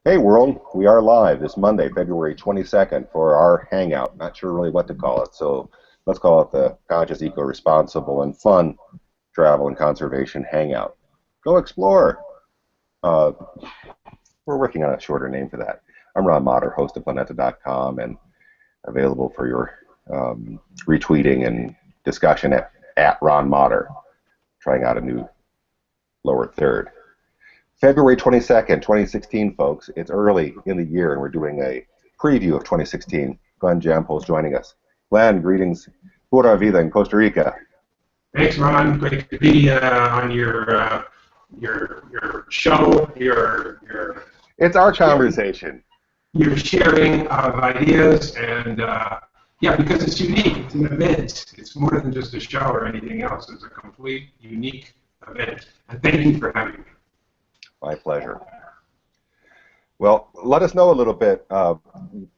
Hey world, we are live this Monday, February 22nd for our hangout. Not sure really what to call it, so let's call it the Conscious, Eco-Responsible, and Fun Travel and Conservation Hangout. Go explore! Uh, we're working on a shorter name for that. I'm Ron Motter, host of Planeta.com, and available for your retweeting and discussion at Ron Motter, trying out a new lower third. February 22nd, 2016, folks. It's early in the year, and we're doing a preview of 2016. Glenn Jampol is joining us. Glenn, greetings. Pura vida in Costa Rica. Thanks, Ron. Great to be on your show. It's our conversation. Your sharing of ideas, and yeah, because it's unique. It's an event. It's more than just a show or anything else. It's a complete, unique event. And thank you for having me. My pleasure. Well, let us know a little bit.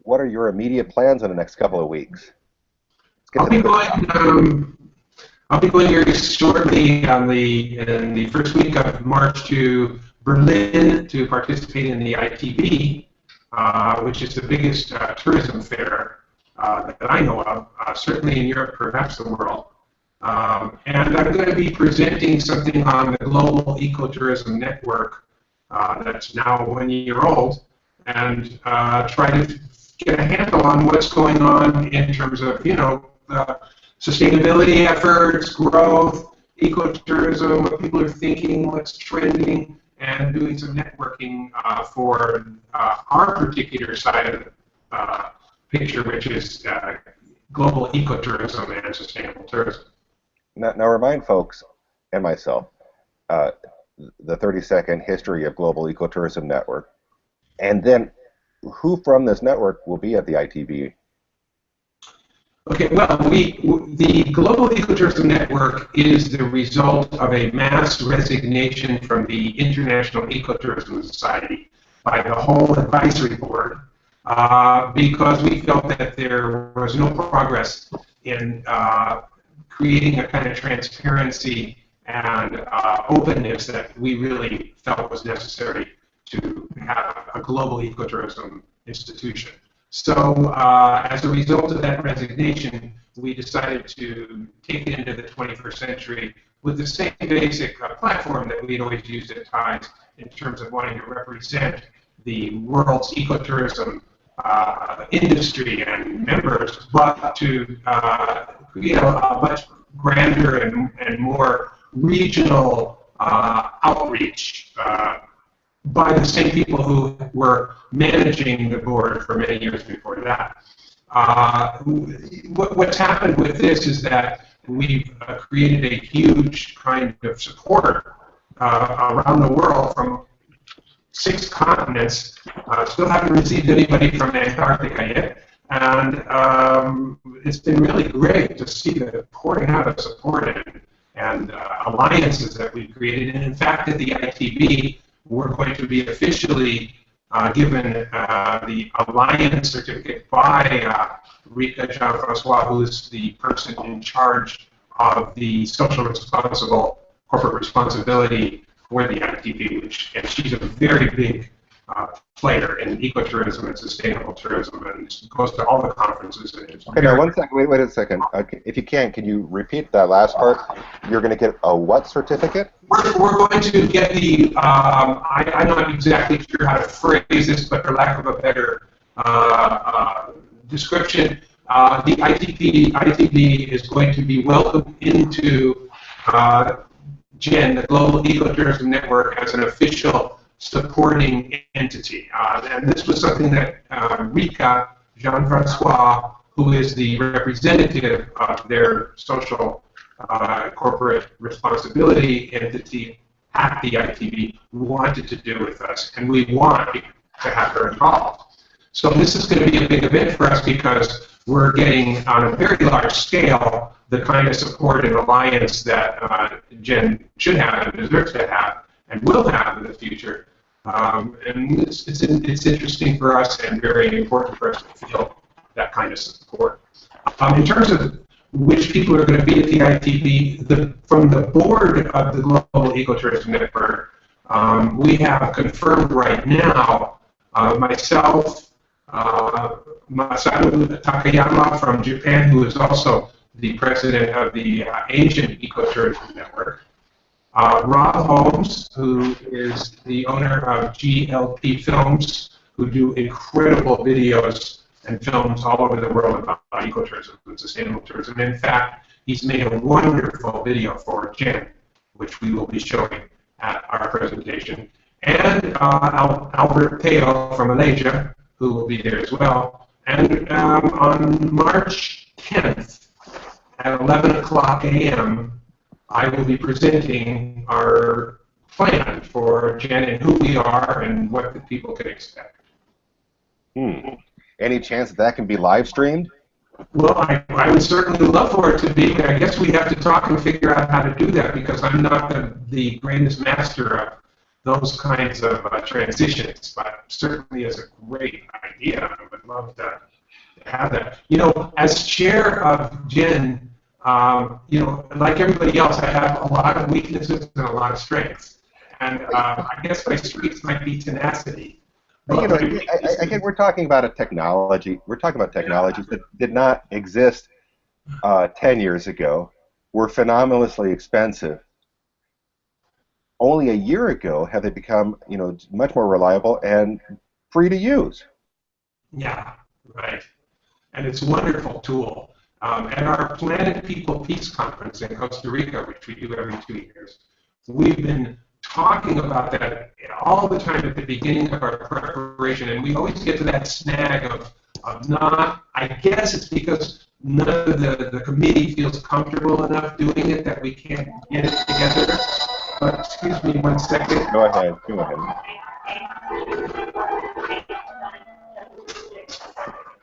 What are your immediate plans in the next couple of weeks? I'll be going here shortly in the first week of March to Berlin to participate in the ITB, which is the biggest tourism fair that I know of, certainly in Europe, perhaps the world. And I'm going to be presenting something on the Global Ecotourism Network that's now 1 year old, and try to get a handle on what's going on in terms of, sustainability efforts, growth, ecotourism, what people are thinking, what's trending, and doing some networking for our particular side of the picture, which is global ecotourism and sustainable tourism. Now remind folks, and myself, the 30-second history of Global Ecotourism Network, and then who from this network will be at the ITB? Okay, well, the Global Ecotourism Network is the result of a mass resignation from the International Ecotourism Society by the whole advisory board because we felt that there was no progress in creating a kind of transparency and openness that we really felt was necessary to have a global ecotourism institution. So as a result of that resignation, we decided to take it into the 21st century with the same basic platform that we'd always used at times in terms of wanting to represent the world's ecotourism industry and members, but to create a much grander and more regional outreach by the same people who were managing the board for many years before that. What's happened with this is that we've created a huge kind of support around the world from 6 continents. Still haven't received anybody from Antarctica yet. And it's been really great to see the pouring out of support and alliances that we've created. And in fact, at the ITB, we're going to be officially given the alliance certificate by Rika Jean-Francois, who is the person in charge of the social responsible corporate responsibility for the ITB, and she's a very big player in ecotourism and sustainable tourism, and goes to all the conferences. Okay, now 1 second, wait a second. If you can you repeat that last part? You're going to get a what certificate? We're going to get the, I'm not exactly sure how to phrase this, but for lack of a better description, the ITB is going to be welcomed into GEN, the Global Ecotourism Network, as an official supporting entity. And this was something that Rika Jean-Francois, who is the representative of their social corporate responsibility entity at the ITB, wanted to do with us, and we want to have her involved. So this is going to be a big event for us because we're getting, on a very large scale, the kind of support and alliance that GEN should have and deserves to have and will have in the future. And it's interesting for us and very important for us to feel that kind of support. In terms of which people are going to be at the ITB, from the board of the Global Ecotourism Network, we have confirmed right now myself, Masaru Takayama from Japan, who is also the president of the Asian Ecotourism Network, Rob Holmes, who is the owner of GLP Films, who do incredible videos and films all over the world about ecotourism and sustainable tourism. In fact, he's made a wonderful video for Jen, which we will be showing at our presentation. And Albert Teo from Malaysia, who will be there as well. And on March 10th at 11 o'clock a.m., I will be presenting our plan for Jen and who we are and what the people can expect. Any chance that that can be live streamed? Well, I would certainly love for it to be. I guess we have to talk and figure out how to do that because I'm not the greatest master of those kinds of transitions, but certainly is a great idea. I would love to have that. You know, as chair of Jen, you know, like everybody else, I have a lot of weaknesses and a lot of strengths. And I guess my strengths might be tenacity. You know, again, we're talking about a technology. We're talking about technologies that did not exist 10 years ago, were phenomenally expensive. Only a year ago have they become, you know, much more reliable and free to use. Yeah, right. And it's a wonderful tool. At our Planet People Peace Conference in Costa Rica, which we do every 2 years, we've been talking about that all the time at the beginning of our preparation, and we always get to that snag of not, I guess it's because none of the committee feels comfortable enough doing it that we can't get it together. But excuse me 1 second. Go ahead, go ahead.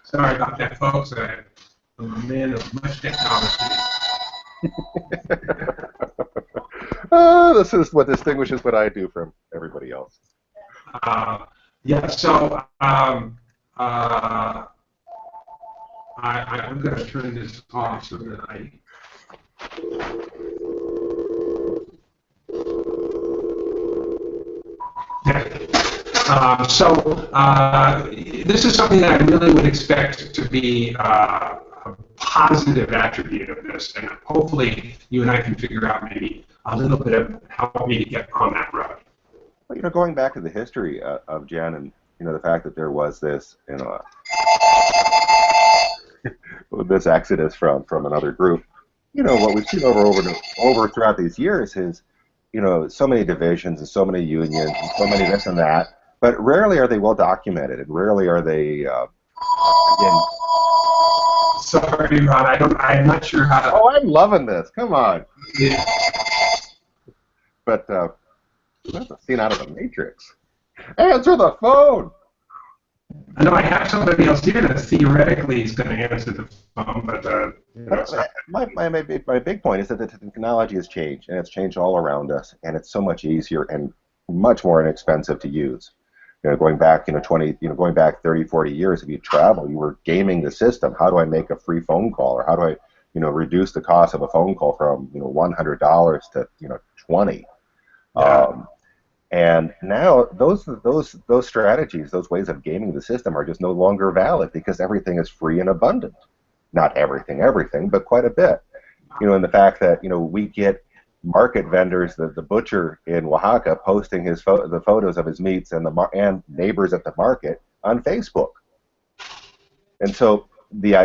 Sorry about that, folks. I'm a man of much technology. This is what distinguishes what I do from everybody else. Yeah, so I'm going to turn this off so that I... This is something that I really would expect to be a positive attribute of this, and hopefully you and I can figure out maybe a little bit of help me to get on that road. Well, you know, going back to the history of Jen, and you know, the fact that there was this, you know, this exodus from another group. You know, what we've seen over throughout these years is, you know, so many divisions and so many unions and so many this and that, but rarely are they well documented, and rarely are they again. Sorry, Ron. I'm not sure how to. Oh, I'm loving this. Come on. Yeah. But that's a scene out of the Matrix. Answer the phone. I know I have somebody else here that theoretically is going to answer the phone, but you know, my big point is that the technology has changed, and it's changed all around us, and it's so much easier and much more inexpensive to use. You know, going back, going back 30, 40 years, if you travel, you were gaming the system. How do I make a free phone call, or how do I, you know, reduce the cost of a phone call from, you know, $100 to, you know, $20? Yeah. And now those strategies, those ways of gaming the system are just no longer valid because everything is free and abundant. Not everything, but quite a bit. You know, and the fact that, you know, we get market vendors, the butcher in Oaxaca posting the photos of his meats and neighbors at the market on Facebook. And so the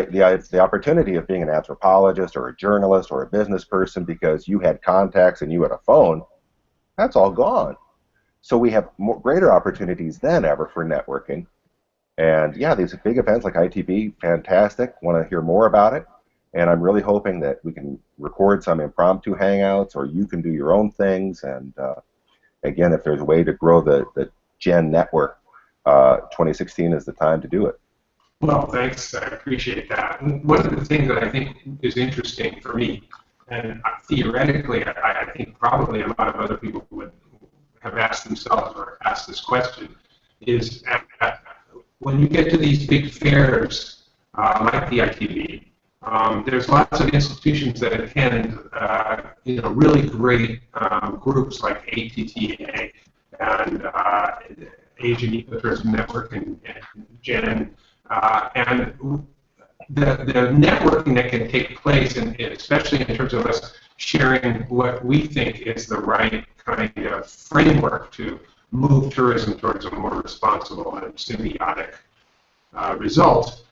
opportunity of being an anthropologist or a journalist or a business person because you had contacts and you had a phone, that's all gone. So we have greater opportunities than ever for networking. And yeah, these big events like ITB, fantastic. Want to hear more about it. And I'm really hoping that we can record some impromptu hangouts, or you can do your own things. And again, if there's a way to grow the Gen network, 2016 is the time to do it. Well, thanks. I appreciate that. And one of the things that I think is interesting for me, and theoretically, I think probably a lot of other people would have asked themselves or asked this question, is when you get to these big fairs like the ITB, there's lots of institutions that attend, you know, really great groups like ATTA, and Asian Ecotourism Network and Jen, and the networking that can take place, and especially in terms of us sharing what we think is the right kind of framework to move tourism towards a more responsible and symbiotic result,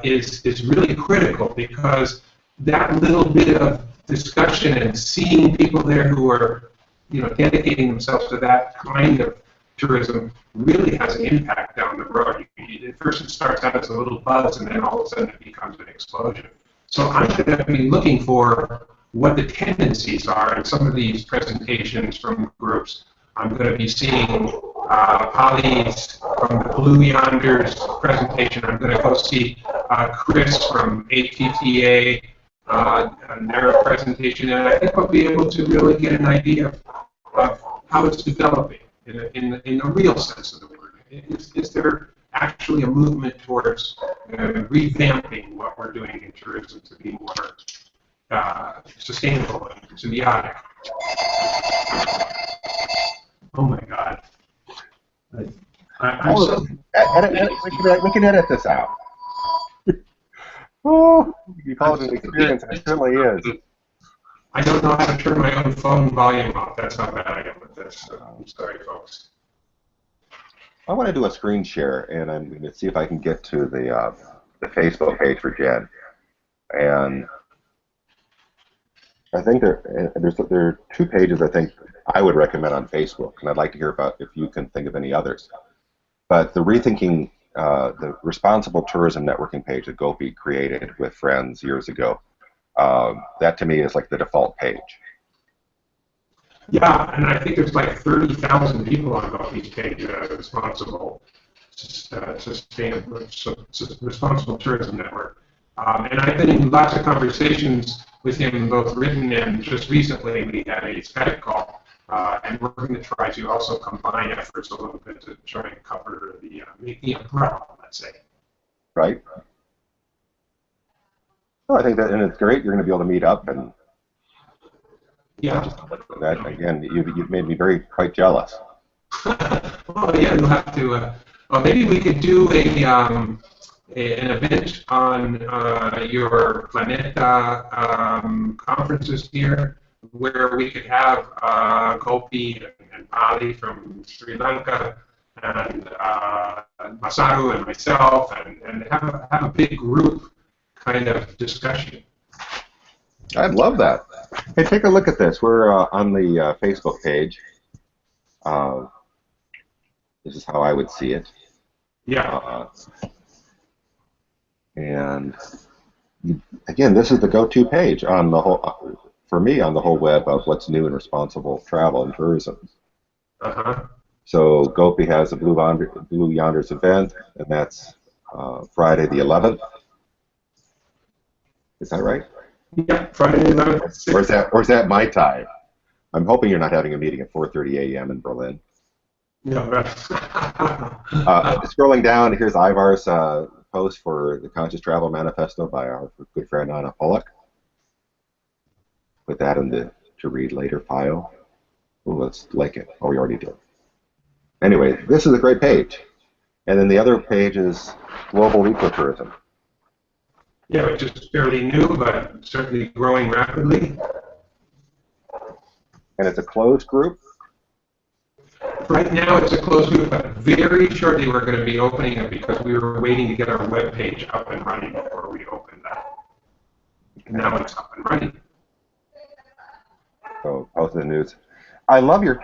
is really critical, because that little bit of discussion and seeing people there who are, dedicating themselves to that kind of tourism really has an impact down the road. At first it starts out as a little buzz, and then all of a sudden it becomes an explosion. So I'm going to be looking for what the tendencies are in some of these presentations from groups. I'm going to be seeing Polly's from the Blue Yonders presentation. I'm going to go see Chris from ATTA and their presentation, and I think I'll be able to really get an idea of how it's developing in a real sense of the word. Is there actually a movement towards revamping what we're doing in tourism to be more sustainable and symbiotic? Oh my God. I'm so... we can edit this out. Oh, you call it an experience, and it certainly is. I don't know how to turn my own phone volume off. That's how bad I am with this. So I'm sorry, folks. I want to do a screen share, and I'm going to see if I can get to the Facebook page for Jen. And I think there are 2 pages I think I would recommend on Facebook, and I'd like to hear about if you can think of any others. But the Rethinking the Responsible Tourism Networking page that Gopi created with friends years ago, that to me is like the default page. Yeah, and I think there's like 30,000 people on Gopi's page responsible responsible tourism network. And I've been in lots of conversations with him, both written and just recently we had a Skype call, and we're going to try to also combine efforts a little bit to try and cover the umbrella, let's say. Right. Well, I think that, and it's great. You're going to be able to meet up, and yeah, that again, you've made me quite jealous. Well, yeah, you'll have to. Well, maybe we could do an event on your Planeta conferences here, where we could have Gopi and Ali from Sri Lanka, and Masaru and myself, and have a big group kind of discussion. I'd love that. Hey, take a look at this. We're on the Facebook page. This is how I would see it. Yeah. And again, this is the go-to page on the whole, for me, on the whole web of what's new in responsible travel and tourism. Uh-huh. So Gopi has a Blue Yonders event, and that's Friday the 11th. Is that right? Yeah, Friday the 11th. Or is that my time? I'm hoping you're not having a meeting at 4:30 a.m. in Berlin. No, right. Scrolling down, here's Ivar's post for the Conscious Travel Manifesto by our good friend Anna Pollock. Put that in the to read later file. Oh, let's like it. Oh, we already did. Anyway, this is a great page. And then the other page is Global Ecotourism. Yeah, which is fairly new, but certainly growing rapidly. And it's a closed group? Right now it's a closed group, but very shortly we're going to be opening it because we were waiting to get our web page up and running before we opened that. Now it's up and running. So, post the news. I love your,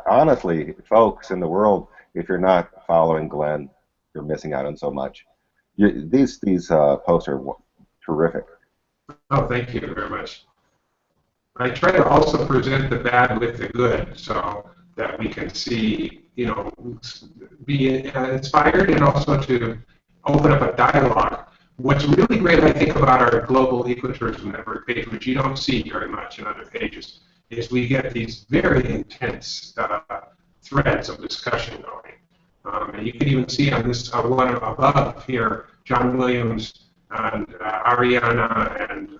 honestly, folks in the world, if you're not following Glenn, you're missing out on so much. These posts are terrific. Oh, thank you very much. I try to also present the bad with the good, so that we can see, be inspired and also to open up a dialogue. What's really great, I think, about our Global Ecotourism Network page, which you don't see very much in other pages, is we get these very intense threads of discussion going. And you can even see on this one above here, John Williams and Ariana and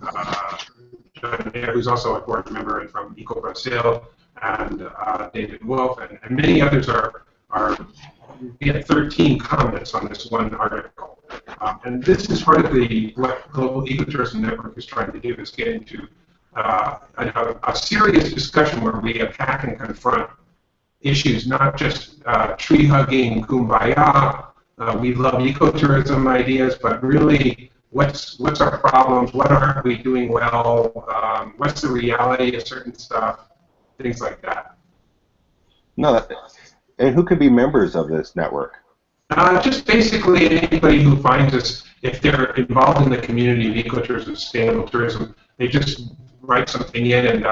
John Mayer, who's also a board member and from Eco Brazil, and David Wolf, and many others are we had 13 comments on this one article. And this is part of what Global Ecotourism Network is trying to do, is get into a serious discussion where we attack and confront issues, not just tree hugging, kumbaya, we love ecotourism ideas, but really what's our problems, what aren't we doing well, what's the reality of certain stuff, things like that. No, and who could be members of this network? Just basically anybody who finds us, if they're involved in the community of ecotourism, sustainable tourism, they just write something in, and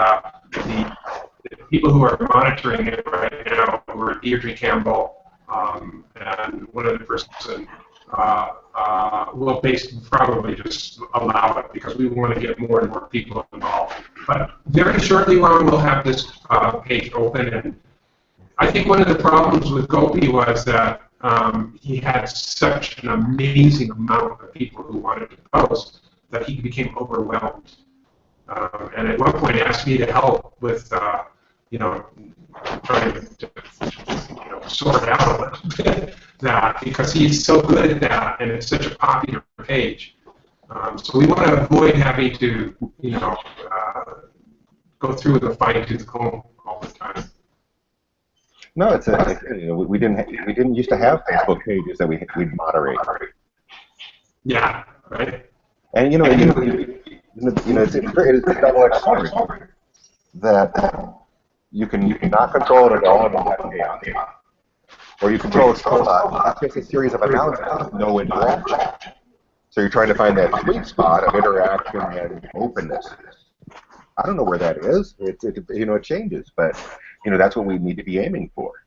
the people who are monitoring it right now are Deirdre Campbell and one other person will probably just allow it, because we want to get more and more people involved. But very shortly, Ron, we'll have this page open, and I think one of the problems with Gopi was that he had such an amazing amount of people who wanted to post that he became overwhelmed. And at one point asked me to help with, trying to sort out a little bit that, because he's so good at that, and it's such a popular page. So we want to avoid having to, go through the fine-tooth comb all the time. No, we didn't used to have Facebook pages that we'd moderate. Yeah, right. And it's a double-edged sword that you can not control it at all and have chaos, or you control it so much it's just a series of announcements with no interaction. So you're trying to find that sweet spot of interaction and openness. I don't know where that is. It changes, but that's what we need to be aiming for.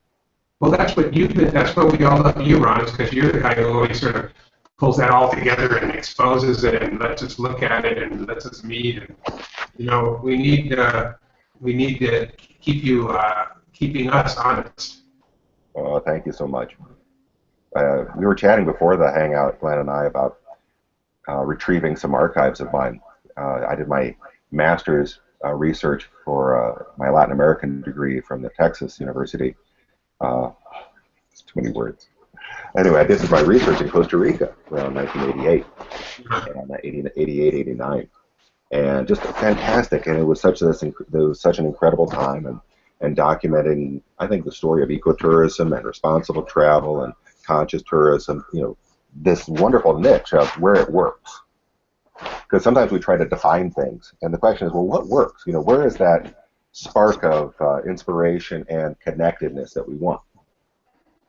Well, that's what we all love you, Ron, is because you're the guy who always sort of pulls that all together and exposes it and lets us look at it and lets us meet. And we need to keep you keeping us honest. Oh, thank you so much. We were chatting before the hangout, Glenn and I, about retrieving some archives of mine. I did my master's research for my Latin American degree from the Texas University. It's too many words. Anyway, I did my research in Costa Rica around 1988, and 88, 89, and just fantastic. And it was such an incredible time, and documenting, I think, the story of ecotourism and responsible travel and conscious tourism. This wonderful niche of where it works. Because sometimes we try to define things, and the question is, well, what works? Where is that spark of inspiration and connectedness that we want?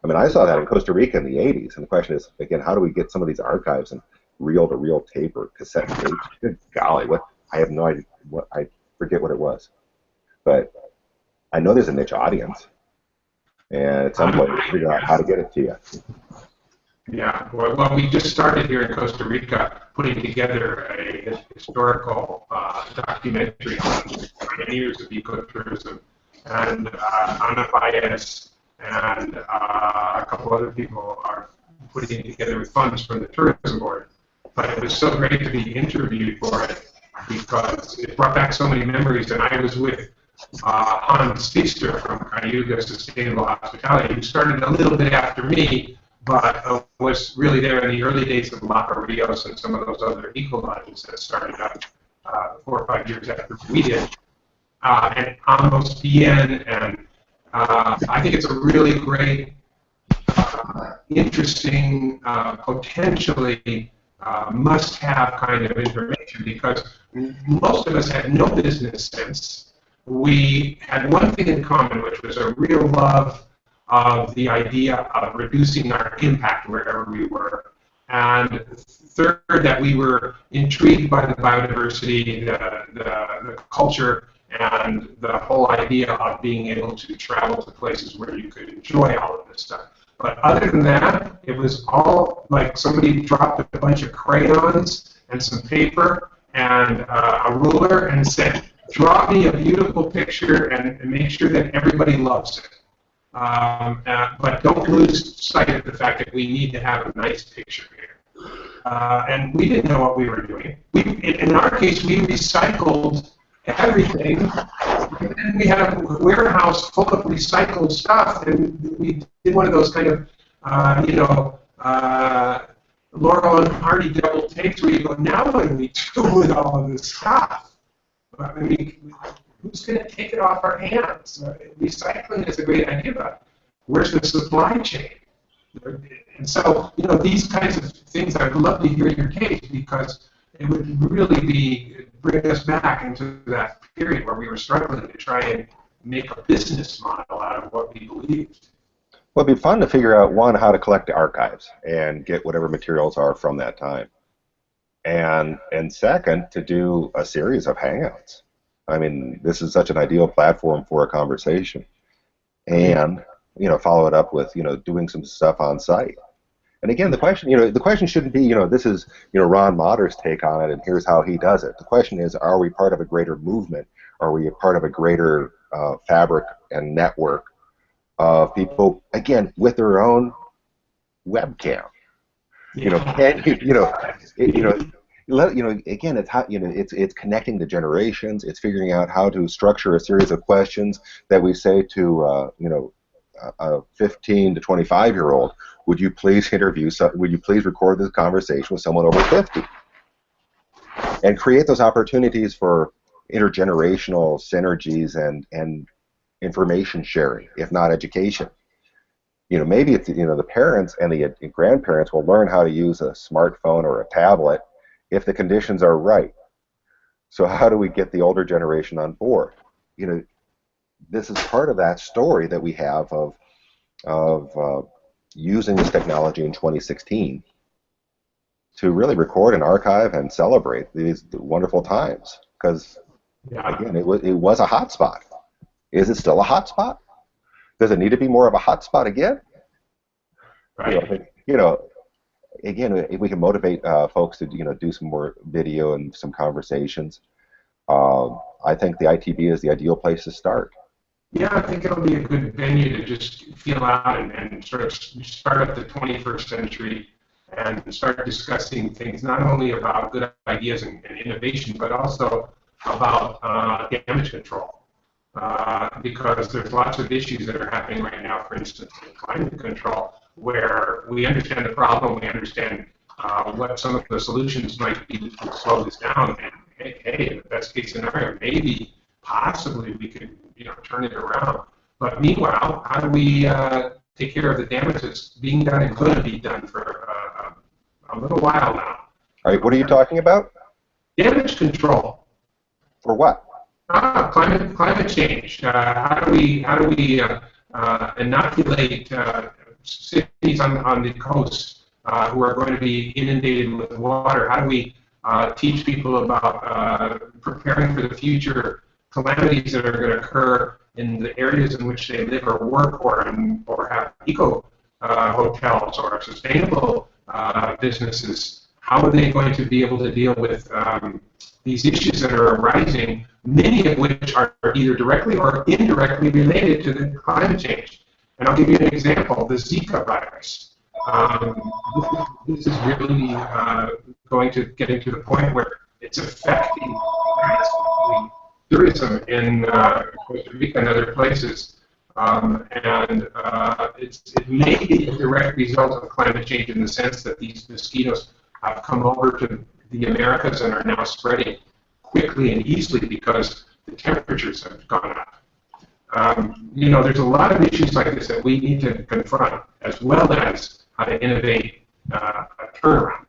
I mean, I saw that in Costa Rica in the 80s, and the question is, again, how do we get some of these archives in reel-to-reel tape or cassette tape? Good golly, I have no idea. I forget what it was. But I know there's a niche audience, and at some point we'll figure out how to get it to you. Yeah, well, we just started here in Costa Rica putting together a historical documentary on pioneers of ecotourism, and Ana Baez and a couple other people are putting it together with funds from the tourism board. But it was so great to be interviewed for it, because it brought back so many memories. And I was with Hans Pfister from Iucn Sustainable Hospitality, who started a little bit after me, but was really there in the early days of La Rios and some of those other eco lodges that started up 4 or 5 years after we did. And Almost Bien, and I think it's a really great, interesting, potentially must-have kind of information, because most of us had no business sense. We had one thing in common, which was a real love of the idea of reducing our impact wherever we were. And third, that we were intrigued by the biodiversity, the culture, and the whole idea of being able to travel to places where you could enjoy all of this stuff. But other than that, it was all like somebody dropped a bunch of crayons and some paper and a ruler and said, draw me a beautiful picture and make sure that everybody loves it. But don't lose sight of the fact that we need to have a nice picture here. And we didn't know what we were doing. In our case, we recycled everything. And then we had a warehouse full of recycled stuff, and we did one of those kind of you know, Laurel and Hardy double takes where you go, now what do we do with all of this stuff? I mean, who's going to take it off our hands? Recycling is a great idea, but where's the supply chain? And so, you know, these kinds of things, I'd love to hear your case, because it would really bring us back into that period where we were struggling to try and make a business model out of what we believed. Well, it'd be fun to figure out, one, how to collect the archives and get whatever materials are from that time. And second, to do a series of hangouts. I mean, this is such an ideal platform for a conversation. And, you know, follow it up with, you know, doing some stuff on site. And again, the question shouldn't be, you know, this is, you know, Ron Motter's take on it and here's how he does it. The question is, are we part of a greater movement? Are we a part of a greater fabric and network of people, again, with their own webcam? You know, and, again, it's how, you know, it's connecting the generations. It's figuring out how to structure a series of questions that we say to, you know, a 15 to 25-year-old. Would you please would you please record this conversation with someone over 50? And create those opportunities for intergenerational synergies and information sharing, if not education. You know, maybe it's, you know, the parents and the grandparents will learn how to use a smartphone or a tablet if the conditions are right. So how do we get the older generation on board? You know, this is part of that story that we have of using this technology in 2016 to really record and archive and celebrate these wonderful times. Because, again, it was a hotspot. Is it still a hotspot? Does it need to be more of a hotspot again? Right. You know, again, if we can motivate folks to, you know, do some more video and some conversations, I think the ITB is the ideal place to start. Yeah, I think it'll be a good venue to just feel out and sort of start up the 21st century and start discussing things not only about good ideas and innovation, but also about damage control. Because there's lots of issues that are happening right now, for instance, in climate control, where we understand the problem, we understand what some of the solutions might be to slow this down, and hey, in the best case scenario, maybe, possibly, we could, you know, turn it around. But meanwhile, how do we take care of the damage that's being done and going to be done for a little while now? All right, what are you talking about? Damage control. For what? Climate change. How do we inoculate cities on the coast who are going to be inundated with water? How do we teach people about preparing for the future calamities that are going to occur in the areas in which they live or work, or have eco hotels or sustainable businesses? How are they going to be able to deal with these issues that are arising, many of which are either directly or indirectly related to the climate change? And I'll give you an example: the Zika virus. This is really going to getting to the point where it's affecting tourism in Costa Rica and other places. It may be a direct result of climate change in the sense that these mosquitoes have come over to the Americas and are now spreading quickly and easily because the temperatures have gone up. You know, there's a lot of issues like this that we need to confront, as well as how to innovate a turnaround.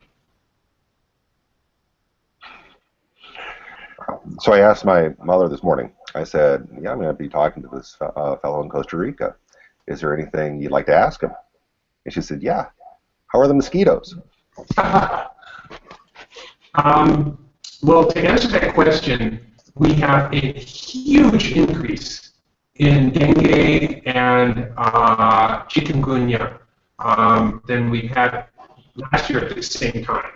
So I asked my mother this morning, I said, yeah, I'm going to be talking to this fellow in Costa Rica. Is there anything you'd like to ask him? And she said, yeah. How are the mosquitoes? Well, to answer that question, we have a huge increase in dengue and chikungunya than we had last year at the same time.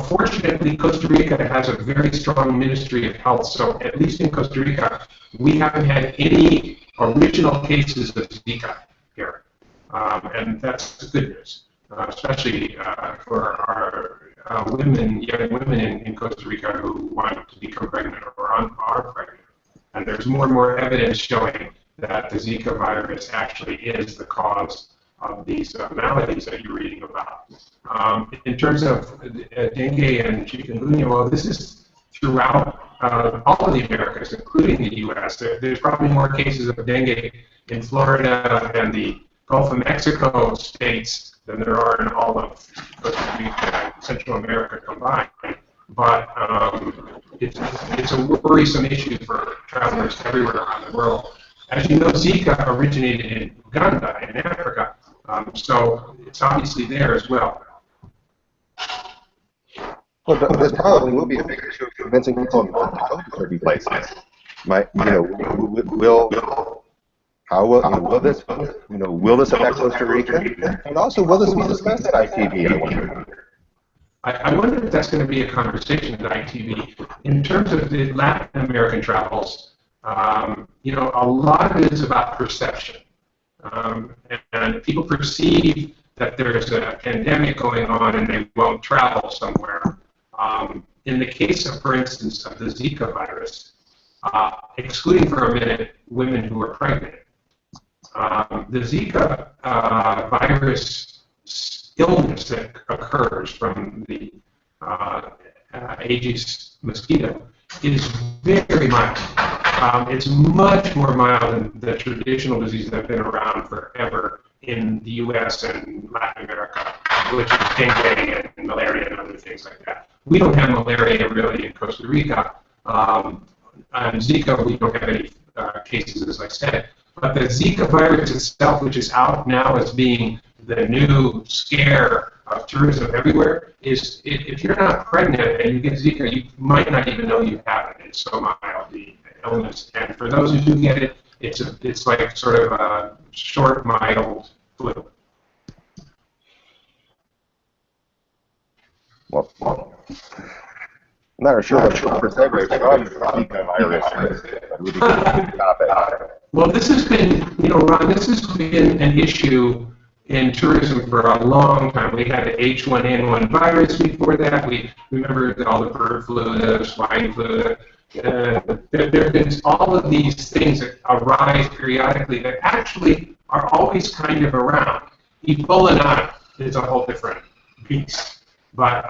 Fortunately, Costa Rica has a very strong Ministry of Health, so at least in Costa Rica, we haven't had any original cases of Zika here, and that's good news, especially for our young women in Costa Rica who want to become pregnant or are pregnant. And there's more and more evidence showing that the Zika virus actually is the cause of these maladies that you're reading about. In terms of dengue and chikungunya, well, this is throughout all of the Americas, including the U.S. There's probably more cases of dengue in Florida and the Gulf of Mexico states than there are in all of Costa Rica and Central America combined. But it's a worrisome issue for travelers everywhere around the world. As you know, Zika originated in Uganda, in Africa, so it's obviously there as well. Well, this probably will be a big issue of convincing people not to go to certain places. Will this affect Costa Rica? And also, will this be discussed at ITB? I wonder. I wonder if that's going to be a conversation at ITB. In terms of the Latin American travels, a lot of it is about perception. And people perceive that there's a pandemic going on and they won't travel somewhere. In the case of, for instance, of the Zika virus, excluding for a minute women who are pregnant, the Zika virus illness that occurs from the Aedes mosquito is very mild. It's much more mild than the traditional diseases that have been around forever in the U.S. and Latin America, which is dengue and malaria and other things like that. We don't have malaria really in Costa Rica. And Zika, we don't have any cases, as I said. But the Zika virus itself, which is out now as being the new scare of tourism everywhere, is if you're not pregnant and you get Zika, you might not even know you have it. It's so mild, the illness. And for those who do get it, it's like sort of a short, mild flu. Well, I'm not sure what the percentage from the Zika virus is. Well, this has been, Ron, this has been an issue in tourism for a long time. We had the H1N1 virus before that. We remember all the bird flu, the swine flu. There have been all of these things that arise periodically that actually are always kind of around. Ebola not is a whole different beast. But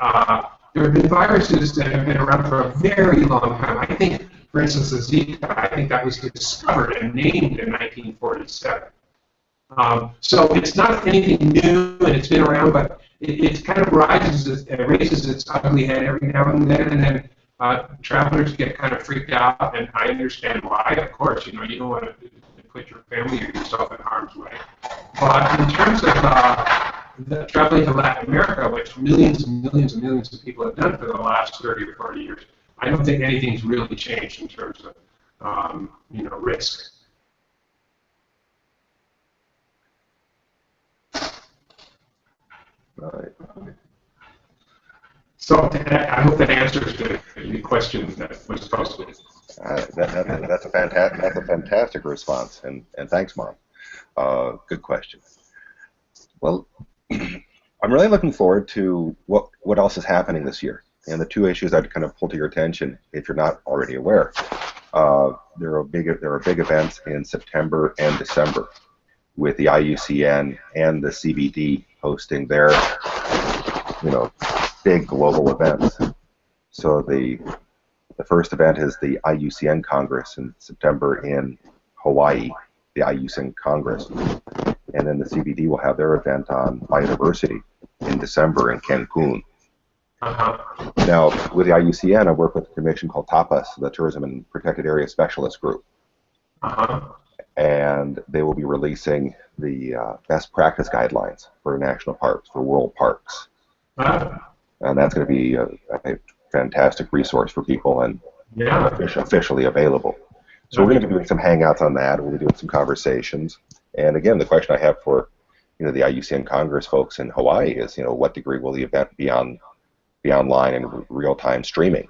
there have been viruses that have been around for a very long time. I think, for instance, the Zika, I think that was discovered and named in 1947. So it's not anything new, and it's been around, but it kind of raises its ugly head every now and then travelers get kind of freaked out, and I understand why. Of course, you don't want to put your family or yourself in harm's way. But in terms of traveling to Latin America, which millions and millions and millions of people have done for the last 30 or 40 years, I don't think anything's really changed in terms of risk. Right. So I hope that answers the question that was posted. That's a fantastic response, and thanks, Mom. Good question. Well, I'm really looking forward to what else is happening this year, and the two issues I'd kind of pull to your attention, if you're not already aware. There are big events in September and December, with the IUCN and the CBD hosting their big global events. So the first event is the Iucn Congress in September in Hawaii, the Iucn Congress. And then the CBD will have their event on biodiversity in December in Cancun. Now, with the IUCN, I work with a commission called TAPAS, the Tourism and Protected Area Specialist Group. And they will be releasing the best practice guidelines for national parks, for world parks. And that's going to be a fantastic resource for people and officially available. So we're going to be doing some hangouts on that. We'll be doing some conversations. And again, the question I have for the Iucn Congress folks in Hawaii is, what degree will the event be online and real-time streaming?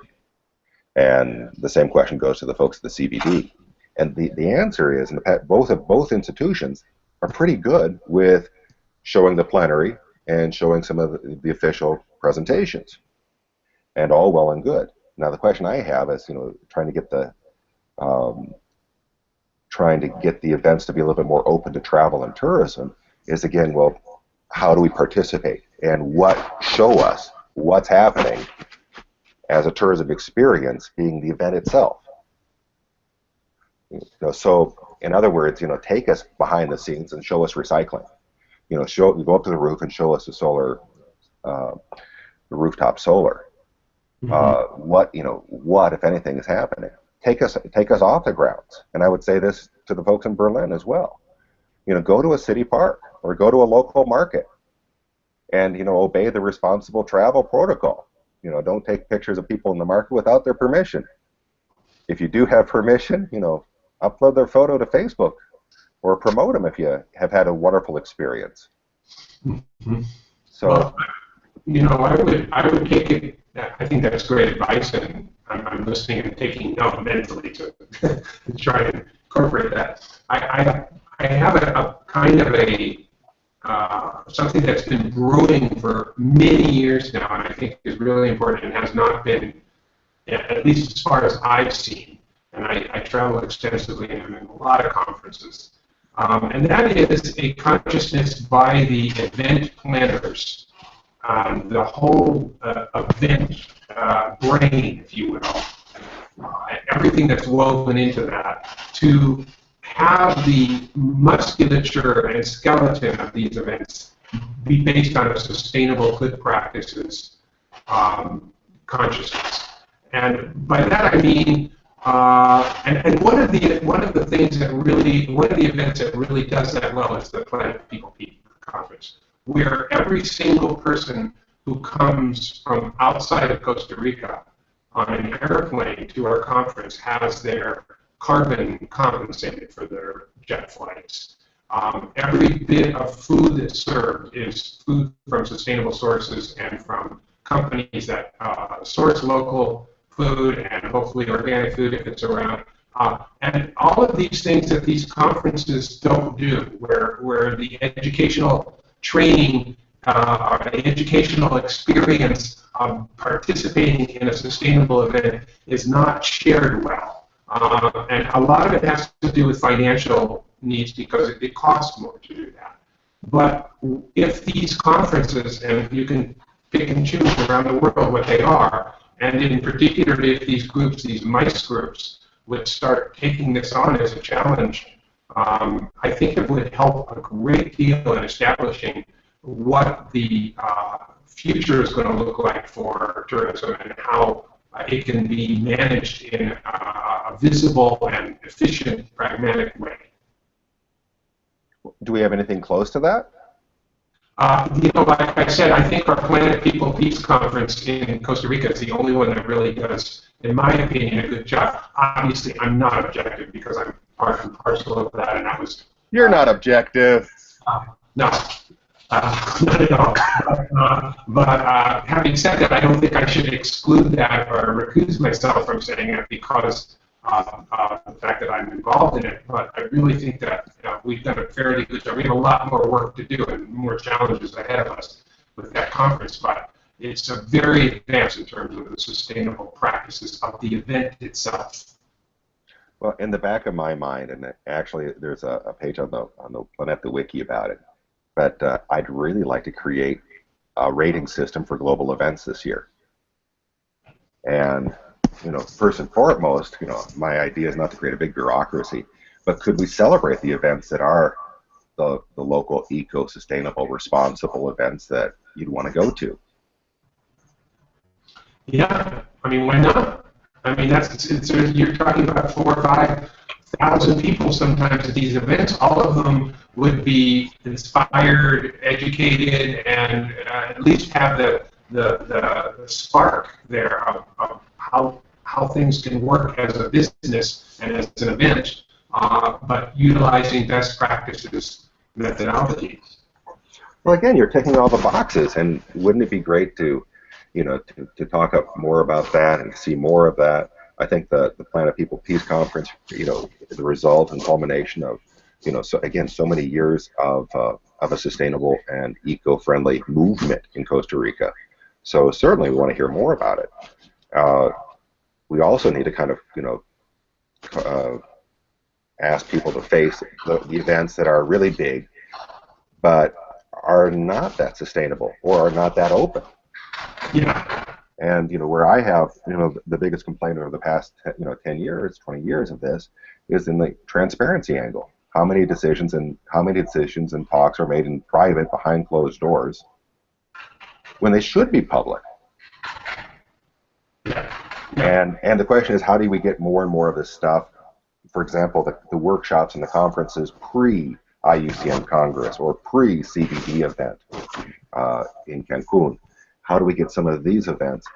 And the same question goes to the folks at the CBD. And the answer is, both institutions are pretty good with showing the plenary and showing some of the official presentations, and all well and good. Now the question I have is, trying to get the trying to get the events to be a little bit more open to travel and tourism is, again, well, how do we participate and what show us what's happening as a tourism experience being the event itself. So in other words, take us behind the scenes and show us recycling. Go up to the roof and show us the solar, the rooftop solar. Mm-hmm. What if anything is happening? Take us off the grounds. And I would say this to the folks in Berlin as well. Go to a city park or go to a local market and, obey the responsible travel protocol. Don't take pictures of people in the market without their permission. If you do have permission, upload their photo to Facebook or promote them if you have had a wonderful experience. Mm-hmm. So, well, I would take it. I think that's great advice, and I'm listening and taking note mentally to try and incorporate that. I have a kind of a something that's been brewing for many years now, and I think is really important and has not been, at least as far as I've seen, and I travel extensively and I'm in a lot of conferences, and that is a consciousness by the event planners, the whole event brain, if you will, everything that's woven into that, to have the musculature and skeleton of these events be based on a sustainable good practices consciousness. And by that I mean, and one of the things that really, one of the events that really does that well is the Planet People Conference, where every single person who comes from outside of Costa Rica on an airplane to our conference has their carbon compensated for their jet flights. Every bit of food that's served is food from sustainable sources and from companies that source local food and hopefully organic food if it's around. And all of these things that these conferences don't do, where the educational training or the educational experience of participating in a sustainable event is not shared well. And a lot of it has to do with financial needs because it costs more to do that. But if these conferences, and you can pick and choose around the world what they are, and in particular if these groups, these MICE groups, would start taking this on as a challenge, I think it would help a great deal in establishing what the future is going to look like for tourism and how it can be managed in a visible and efficient, pragmatic way. do we have anything close to that? Like I said, I think our Planet People Peace Conference in Costa Rica is the only one that really does, in my opinion, a good job. Obviously, I'm not objective because I'm part and parcel of that, and that was... You're not objective. No. Not at all. But having said that, I don't think I should exclude that or recuse myself from saying it because of the fact that I'm involved in it. But I really think that we've done a fairly good job. We have a lot more work to do and more challenges ahead of us with that conference. But it's a very advanced in terms of the sustainable practices of the event itself. Well, in the back of my mind, and actually there's a page on the Planeta Wiki about it, but I'd really like to create a rating system for global events this year. And, first and foremost, my idea is not to create a big bureaucracy, but could we celebrate the events that are the local eco-sustainable, responsible events that you'd want to go to? Yeah, I mean, why not? I mean, you're talking about 4,000 or 5,000 people sometimes at these events. All of them would be inspired, educated, and at least have the spark there of how things can work as a business and as an event, but utilizing best practices methodologies. Well, again, you're ticking all the boxes, and wouldn't it be great to talk up more about that and see more of that? I think the Planet People Peace Conference, the result and culmination of, so many years of a sustainable and eco-friendly movement in Costa Rica. So certainly we want to hear more about it. We also need to kind of, ask people to face the events that are really big, but are not that sustainable or are not that open. Yeah. And where I have the biggest complaint over the past 10 years, 20 years of this is in the transparency angle. How many decisions and talks are made in private behind closed doors when they should be public? Yeah. And the question is, how do we get more and more of this stuff? For example, the workshops and the conferences pre-Iucn Congress or pre-CBD event in Cancun. How do we get some of these events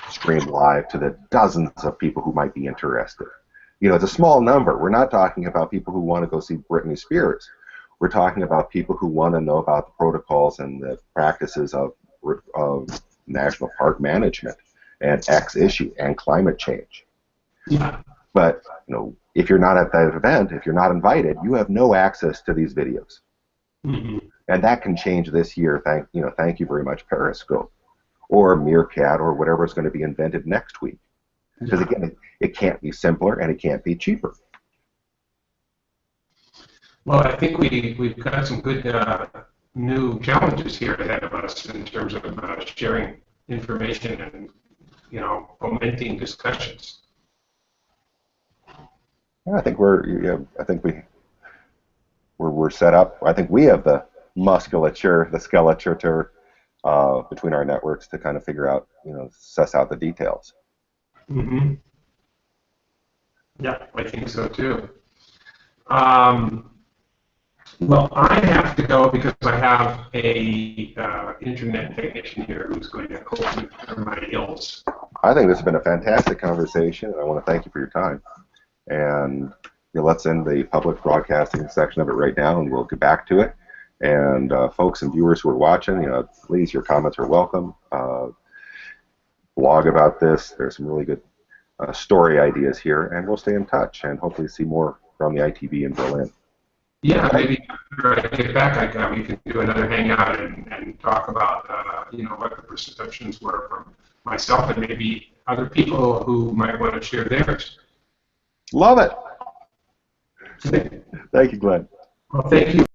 streamed live to the dozens of people who might be interested? It's a small number. We're not talking about people who want to go see Britney Spears. We're talking about people who want to know about the protocols and the practices of national park management and X issue and climate change. Yeah. But if you're not at that event, if you're not invited, you have no access to these videos. Mm-hmm. And that can change this year. Thank you very much, Periscope, or Meerkat, or whatever is going to be invented next week. Because again, it can't be simpler and it can't be cheaper. Well, I think we've got some good new challenges here ahead of us in terms of sharing information and fomenting discussions. I think we're set up. I think we have the skeleton between our networks to kind of figure out, suss out the details. Mm-hmm. Yeah, I think so too. Well, I have to go because I have a internet technician here who's going to help me clear my ills. I think this has been a fantastic conversation, and I want to thank you for your time. And let's end the public broadcasting section of it right now, and we'll get back to it. And folks and viewers who are watching, please, your comments are welcome. Blog about this. There's some really good story ideas here, and we'll stay in touch and hopefully see more from the ITB in Berlin. Yeah, maybe after I get back, we can do another hangout and talk about what the perceptions were from myself and maybe other people who might want to share theirs. Love it. Thank you, Glenn. Well, thank you.